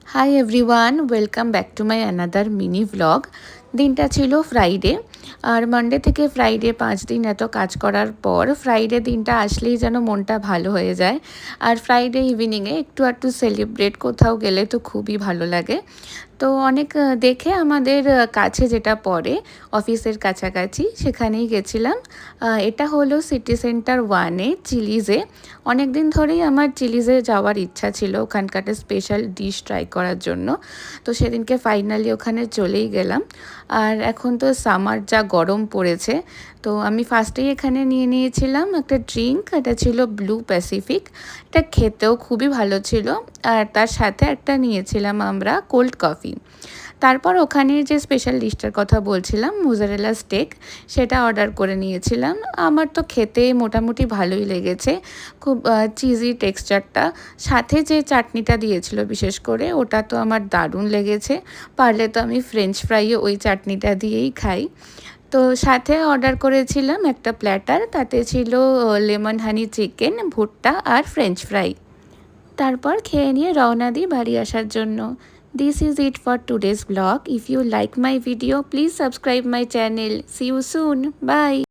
Hi everyone, welcome back to my another mini vlog. দিনটা ছিল Friday, আর Monday থেকে Friday 5 দিন এত কাজ করার পর ফ্রাইডে দিনটা আসলেই যেন মনটা ভালো হয়ে যায়। আর ফ্রাইডে ইভিনিংয়ে একটু একটু সেলিব্রেট কোথাও গেলে তো খুবই ভালো লাগে। তো অনেক দেখে আমাদের কাছে যেটা পড়ে অফিসের কাছাকাছি সেখানেই গেছিলাম। এটা হলো সিটি সেন্টার 1-এ চিলিজে। অনেক দিন ধরেই আমার চিলিজে যাওয়ার ইচ্ছা ছিল ওখানকার স্পেশাল ডিশ ট্রাই করার জন্য। তো সেদিনকে ফাইনালি ওখানে চলেই গেলাম। আর এখন তো সামার যা গরম পড়েছে, তো আমি ফার্স্টেই এখানে নিয়ে নিয়েছিলাম একটা ড্রিঙ্ক। এটা ছিল ব্লু প্যাসিফিক। এটা খেতেও খুবই ভালো ছিল। আর তার সাথে একটা নিয়েছিলাম আমরা কোল্ড কফি। তারপর ওখানে যে স্পেশাল ডিশটার কথা বলছিলাম, মোজারেলা স্টেক, সেটা অর্ডার করে নিয়েছিলাম। আমার তো খেতে মোটামুটি ভালোই লেগেছে, খুব চিজি টেক্সচারটা। সাথে যে চাটনিটা দিয়েছিল বিশেষ করে, ওটা তো আমার দারুণ লেগেছে। পারলে তো আমি ফ্রেঞ্চ ফ্রাইও ওই চাটনিটা দিয়েই খাই। তো সাথে অর্ডার করেছিলাম একটা প্ল্যাটার, তাতে ছিল লেমন হানি চিকেন, ভুট্টা আর ফ্রেঞ্চ ফ্রাই। তারপর খেয়ে নিয়ে রওনা দিই বাড়ি আসার জন্য। This is it for today's vlog. If you like my video, please subscribe my channel. See you soon. Bye.